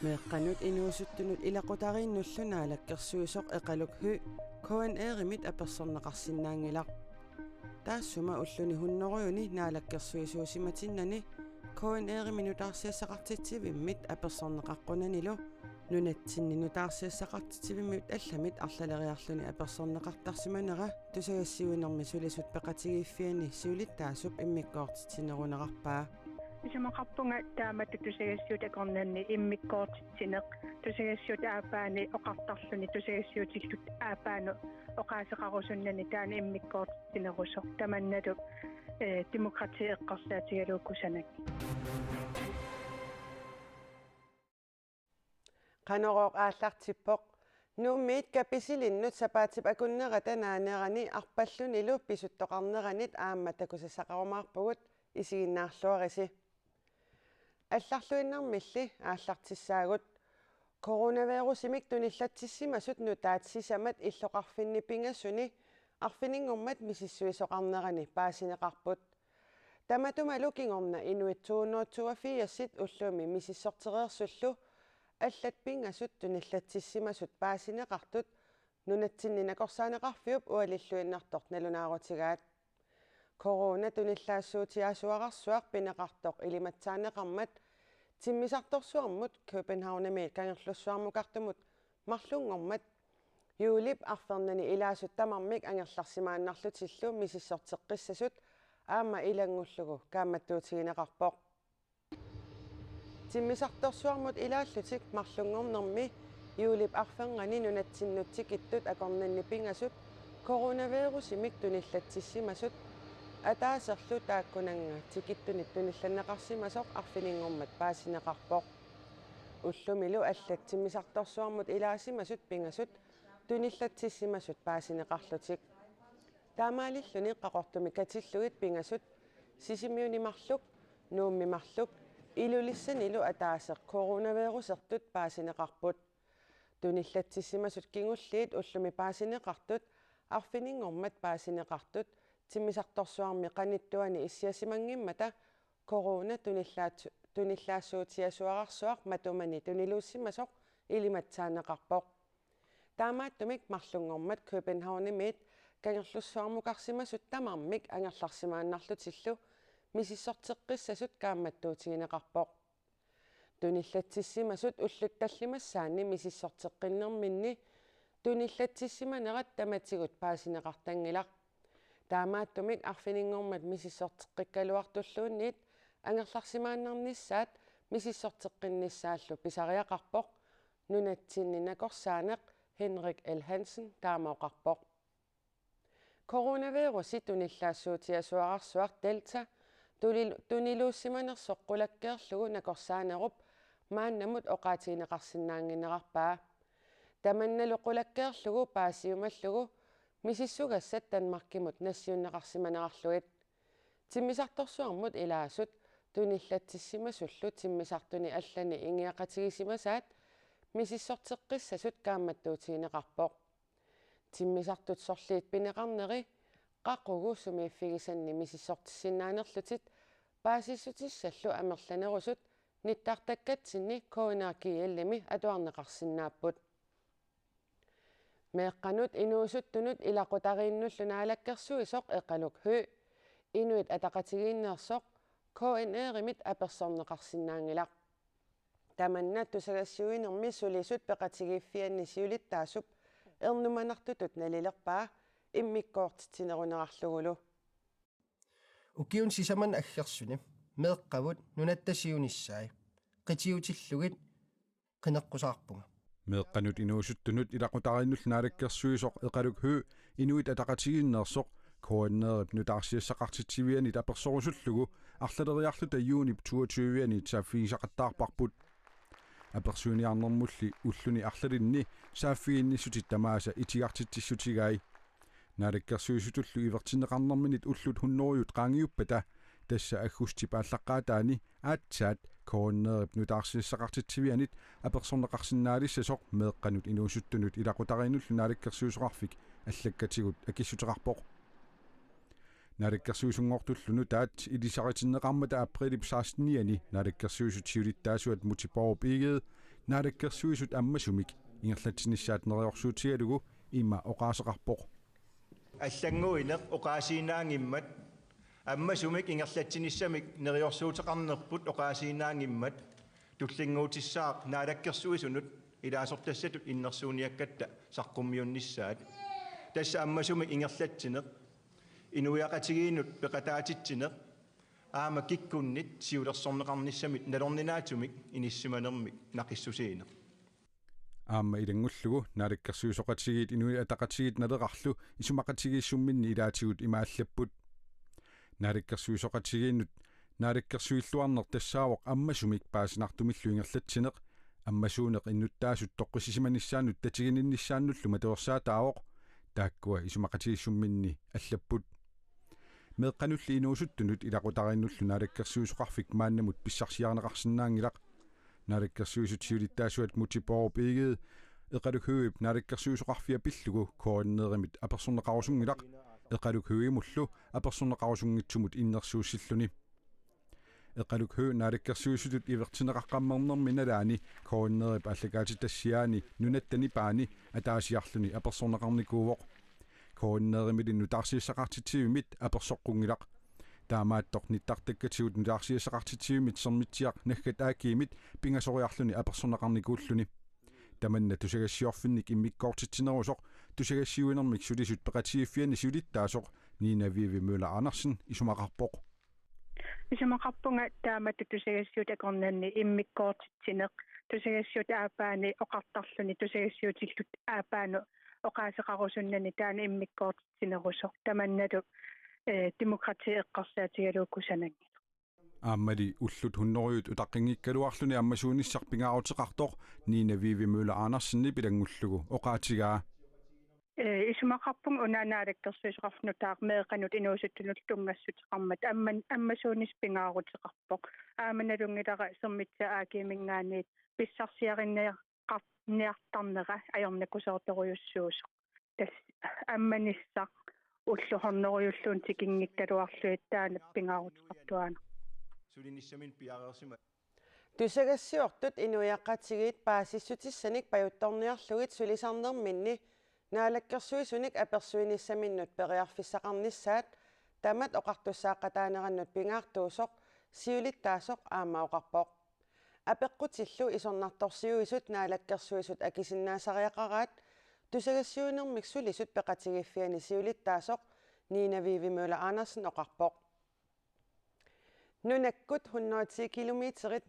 Meeqqanut inuusuttunut ilaqutariinnullunaалаккерсуисоq eqalukhu KNR-imit apersorneqarsinnaangilaq taassuma ulluni hunnoruyuni naalakkersuisuusimatinnani KNR-minutaarsiassaqartitsivimmit apersorneqaqqunanilu nunatsinninutaarsiassaqartitsivimmit allamit arlaleriarluni apersorneqartarsimanera tusagassiuinermi sulisut peqatigiiffiani siulittaasup immikkoortitinerunaqarpaa Isamaqarpunga taamatu tusagassiut akornanni immikkoortitsineq tusagassiut aapaani oqartarluni tusagassiutillut aapaanu oqaaseqarusunnani taani immikkoortitsinerusoq tamannatu demokrati eqqarsaatigaluukkusanak qanoqoq aallartippoq nuummiit kapisilinut sapaatip akunnerata naanerani arpallunilu pisuttoqarneranit aamatakusassaqarumaarpugut isiginnaarluarisi алларлуиннэрмилли ааллартиссаагут коронавируsimik туниллатсиссимасут нутаатсисамат иллоқарфиннипингассуни арфинингормат мисиссуисоқарнерани паасинеқарпут таматумалу кингорна инуитсуунуутсуафиассит уллуми мисиссортереерсуллу аллат пингассут туниллатсиссимасут паасинеқартут нунатсиннинакорсаанеқарфиуп уалиллуиннартort налунаарутигаат корона туниллаассуутиаасуақарсуақ пинеқартоқ илиматсаанеқармат тиммисарторсуармут København-имиит кангерлуссуармукартумут марлунгормат юулип арфернани илаасут тамармик ангерларсимааннарлутиллу мисиссортеққиссасут аама илангуллугу кааматтуутигинеқарпоқ тиммисарторсуармут илааллутик марлунгорнерми юулип арфернгани нунатсиннутсик иттут акорнанни пингасут коронавирусимик туниллатсиссимасут атаасерлу тааккунанга тикиттунит тунилланнеқарсимасоқ арфинингормат паасинеқарпоқ уллумилу аллатсимисарторсуармут илаасимасут пингасут туниллатсиссимасут паасинеқарлутик таамаалиллуни қақортуми катиллугит пингасут сисимиунимарлук нууммимарлук илулиссанилу атаасеқ коронавирусертут паасинеқарпут туниллатсиссимасут кингуллиит уллуми паасинеқартут арфинингормат паасинеқартут тиммисарторсуарми qaниттуани иссиасимангиммата корона туниллаассуутиасуарарсуақ матумани тунилууссимасоқ илиматсаанеқарпоқ таамааттумик марлунгормат København-имиит кангерлуссуармукарсимасут тамармик ангерларсимааннарлутиллу мисиссортеққиссасут кааматтуутигинеқарпоқ туниллатсиссимасут уллутталлимассаани мисиссортеққиннэрминни туниллатсиссиманерат таматигут паасинеқартангилақ таамааттумик арфинингормат мисиссортеққиккалуартуллуунниит ангерларсимааннарниссаат мисиссортеққинниссааллу писариақарпоқ нунатсиннинакорсаанеқ Henrik L. Hansen таамаоқарпоқ коронавируси туниллаассуутиасуарарсуар Delta тунилууссиманерсоққулаккеерлугу накорсаанеруп мааннамут оқаатигинеқарсинаангинерарпаа таманналу қулаккеерлугу паасиумаллугу мисиссугассат Данмаркимут нассиуннеқарсиманерарлугит тиммисарторсуармут илаасут туниллатсиссимасуллу тиммисартуни аллани ингиақатигисимасаат мисиссортеққиссасут кааматтуутигинеқарпоқ тиммисартут сорлиит пинеқарнери қақугу сумииффигисанни мисиссортиссиннаанерлутит паасиссутиссаллу амерланерусут ниттартаккатсинни коонааркииллими атуарнеқарсинааппут meeqqanut inuusuttunut ilaqutariinnullunaalakkersuisoq eqaluk hø inuit ataqatigiinneersoq KNR-imit apersorneqarsinnaangilaq tamannat tusagassiuinermi sulisut peqatigiiffianni siulittaasup ernumanartutut nalilerpaa immikkoortitinerunерарлугулу укиун сисаман аггерсуни meeqqavut nunattasiunissai qitiutillugit qinеққусаарпунга meeqqanut inuusuttunut ilaqutariinnulnaalakkersuisoq eqaluk hø inuit ataqatigiinneersoq KNR nutaarsiassaqartitsivianit apersorusullugu arlaleriarlu tajuunip 22-ianit saaffigisaqattaarparput apersuuniarnermulli ulluni arlalinni saaffigiinnissutit tamaasa itigartitsissutigai naalakkersuisutullu ivertineqarnerminit ullut hunnoruyut qaangiuppata tassa aggustipaallaqaataani aatsaat KNR nutaarsiassaqartitsivianit apersorneqarsinnaalissasoq meeqqanut inuusuttunut ilaqutariinnulnaalakkersuisoqarfik аллаккатигут акиссутеқарпоқ налаккерсуисунгортуллуну таат илисаритиннеқармата априлип 16-ниани налаккерсуисутиулиттаасуат мутипооруп игеed naalakkersuisut ammasumik ingerlatsinnissaat neriorsuutigalugu imma oqaasaqarpoq аллангуинеқ оқаасиинаангиммат аммасумик ингерлатсинissamик нериорсуутеқарнерпут оқаасиинаангиммат туллингуутиссаақ наалаккерсуисунут илаасортассатут иннерсууниаккатта саққуммиуннissaат тасса аммасумик ингерлатсинеқ инуяқатигиинут пеқатаатитсинеқ аама киккуннит сиулерсорнеқарниссамит налорнинаатумик иниссиманермик нақиссусиинеқ аама илангуллугу наалаккерсуисоқатигиит инуи атақатигиит налеқарлу исумақатигииссумминни илаатигут имааллаппут наалаккерсуисоқатигииннут наалаккерсуиллуарнер тассаавоқ аммасумик паасинартумиллу ингерлатсинеқ аммасуунеқ иннуттаасут тоққисисиманиссаанут татигининнissaanнуллу матуерсаатаавоқ тааккуа исумақатигииссумминни аллаппут меэққанулли инуусуттунут илақутариннуллу наалаккерсуисоқарфик мааннамут писсарсиарнеқарсинаангилақ наалаккерсуисут сиулиттаасуат мутипооруп игеет эқалукхуип наалаккерсуисоқарфиа пиллугу кооринееримит аперсорнеқарусунгилақ эқалукхуимуллу аперсорнеқарусунгитсумут иннерсууссиллуни эқалукху наалаккерсуисутут ивертинеқаққаммернерми налаани кооринеерип аллагаати тассиаани нунаттани паани атаасиарлуни аперсорнеқарникуувоқ кооринееримит нутаарсииссақартитсивимит аперсоққунгилақ таамааттоқ ниттартаккатигут нутаарсииссақартитсивимит сермитсиақ наггат аакиимит пингасориарлуни аперсорнеқарникууллуни таманна тусагассиорфинник иммиккоортитсинерусоқ тусагассиуинермик сулисут пеқатигиффиани сулиттаасоқ Nina Vivi Møller Andersen исумақарпоқ исумақарпунга таамат тусагассиут акорнанни иммиккоортитсинеқ тусагассиут аапаани оқартарлуни тусагассиутиллут аапаану оқаасеқарусуннани таана иммиккоортитсинерусоқ таманнату демократия эққарсаатигалууккусананги ааммали уллут хуннориут утаққингиккалуарлуни аммасуунissarpingaaruteqartoq Nina Vivi Møller Andersenni pilangullugu oqaatigaa исумақарпун унаанаалеккерсуисоқарфнутаақ меэқанут инуусуттунут тунгассутеқармат аммасуунис пингаарутеқарпоқ ааманалунгилара сермитса аакиимингаанит писсарсиариннеартарнера аёрнакусоорторуйуссуусоқ тас амманиссақ уллухорнеруйуллуун тикингиккалуарлуит таана пингаарутеқартуаана сулинissамин пиареерсима тусагассиортут инуяққатигиит паасиссутиссаник паютторниарлугит сулисарнерминни наалаккерсуисуник аперсуиниссаминнут периарфиссақарнissaат тамат оқартуссааққатаанераннут пингаартуусоқ сиулиттаасоқ аама оқарпоқ апеққутиллу исорнарторсиуисут наалаккерсуисут акисиннаасариақараат тусагассиунермик сулисут пеқатигиффиани сиулиттаасоқ Nina Vivi Møller Andersen оқарпоқ нунаккут 110 километрит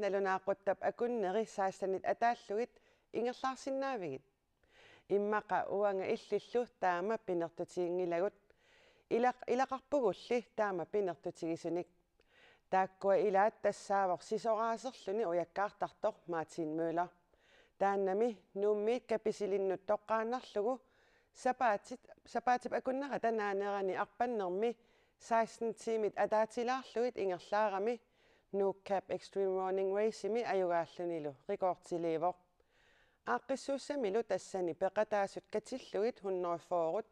налунааққуттап акуннери саастанит атааллугит ингерлаарсиннаавигит иммақа уанга иллиллу таама пинертутигингилагут илақарпугулли таама пинертутигисуник тааккуа илаат тассаавор сисораасерлүни уяккаартартор Martin Møller тааннами нууммиит каписилиннут тоққааннарлугу сапаатип акуннера танаанерани арпаннерми 16 тимит атаатилаарлугит ингерлаарами Nuukap Extreme Running Raceimi аюгааллунилу рекордтиливоқ ааққиссууссамилу тассани пеқатаасут катиллугит 100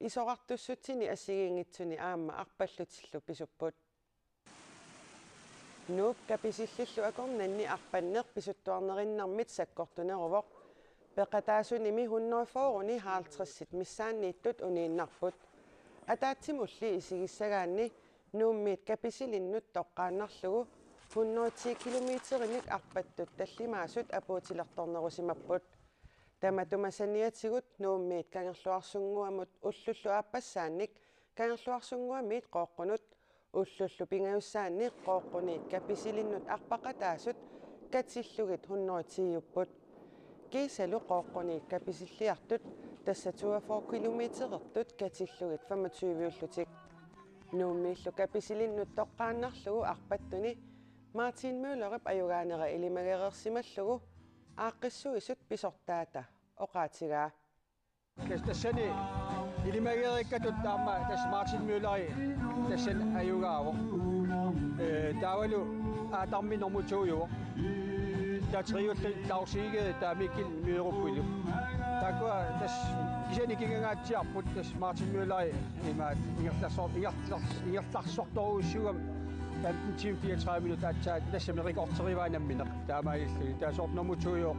исоқартуссутсини ассигингитсуни аама арпаллутиллу писуппут Nuukap исиллиллу акорнанни арпаннеқ писуттуарнериннармит саккортунерувоқ пеқатаасуними 100 хаалтриссит миссааннииттут унииннарпут атаатсимулли исигиссагаанни нууммиит каписилиннут тоққааннарлугу 110 километринник арпаттут таллимаасут апуутилерторнерусимаппут таматумасаниатигут нууммиит кангерлуарсунгуамут уллуллу ааппассаанник кангерлуарсунгуамиит қооққунут уллуллу пингаюссаанник қооққуниит каписилиннут арпақатаасут катиллугит 110 юппут кисалу қооққуниит каписиллиартут тасса 42 километрертут катиллугит 25 уллутик нууммииллу каписилиннут тоққааннарлугу арпаттуни Martin Møllerup аюгаанера илимагерерсималлугу ааққиссуисут писортаата оқаатигаа тассани илимагериккатут таама тас Martin Møllери тассан аюгааво таавалу аатарминормутуйуо татриулли таусиге таамикил миеруппилу таква тас кисани кингагаатсиарпут тас Martin Møllери имаат ингерларсорторуйуссугам 15 time 34 minutter atsaat tassami rikorterivaanammineq taamaagillu taasornermutuujoq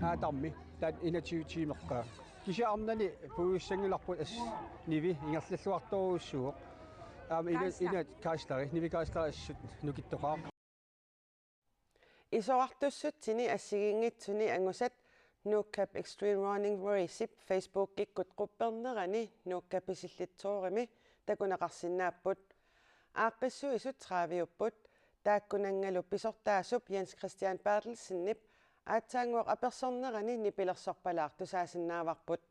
aatarmi taat inatiutiimeqqaa kisiarnani puuissangilarput as nivi ingerlalluartoruussuuq ina kaastari nivi kaastari assut nukittoqaa Isoartussutini assigiingitsuni angusat Nuukkap Extreme Running Race Facebook-ikkut quppernerani nuukkapisillitsoorimi takunaqarsinaapput aaqqissuisut traaviupput taakkunangalu pisortaasup Jens Christian Bertelsen-nip aatsaanguaq apersornerani nipilersorpalaartusaasinnaavaarput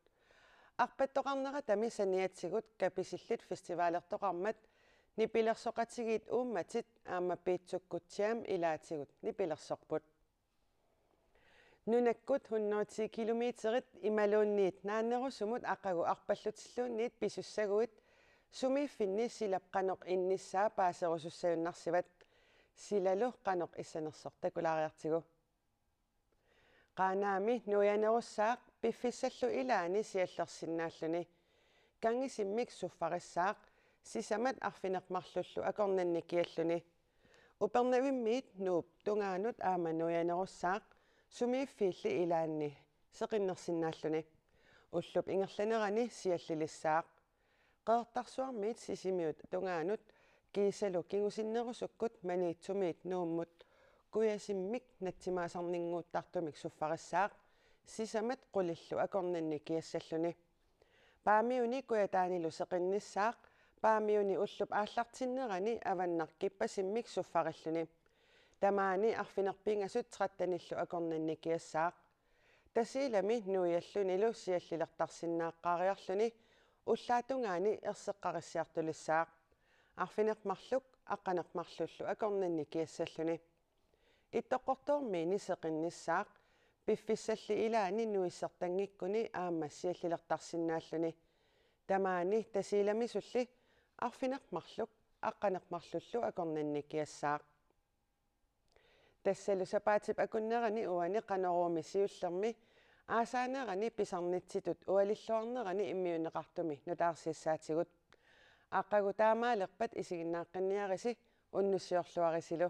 arpattoqarnera tami saniatsigut kapisillit festivaalertoqarmat nipilersoqatigiit uummatit aama piitsukkutsiam ilaatigut nipilersorput nunakkut 110 kilometerit imaluunniit naannerusumut aqagu arpallutilluunniit pisussaguit sumiiffinni silap qanoq innissaa paaserusussayunnarsivat silalu qanoq issanersortakulaariartigu qaanaami nuyanerussaaq piffissallu ilaani siallersinnaalluni kangisimmik suffarissaaq sisamat arfinermarlullu akornannikialluni upernavimmiit nuup tungaanut aama nuyanerussaaq sumiiffiilli ilaanni seqinnersinnaalluni ullup ingerlanerani siallilissaaq qeertarsuarmiit sisimiut tungaanut kiisalu kingusinnerusukkut maniitsumiit nuummut kuyasimmik natsimaasarninguuttartumik suffarissaaq sisamat qulillu akornanni kiassalluni paamiuni kuyataanilu seqinnissaaq paamiuni ullup aallartinnerani avannarkippasimmik suffarilluni tamaani arfinerpingasut trattanillu akornanni kiassaaq tasiilami nuuyallunilu siallilertarsinnaaqqaariarluni ullaatungaani erseqqarissiartulissaaq arfinermarluk aqqanermarlullu akornanni kiassalluni ittoqortoormiini seqinnissaaq piffissalli ilaani nuissertangikkuni aama siallilertarsinnaalluni tamaani tasiilamisulli arfinermarluk aqqanermarlullu akornanni kiassaaq tassalu sapaatip akunnerani uani qanoruumi siullermi aasaanerani pisarnitsitut ualilluarnerani immiuneqartumi nutaarsiassaatigut aqagu taamaalerpat isiginnaaqqinnniarisi unnussiorluarisilu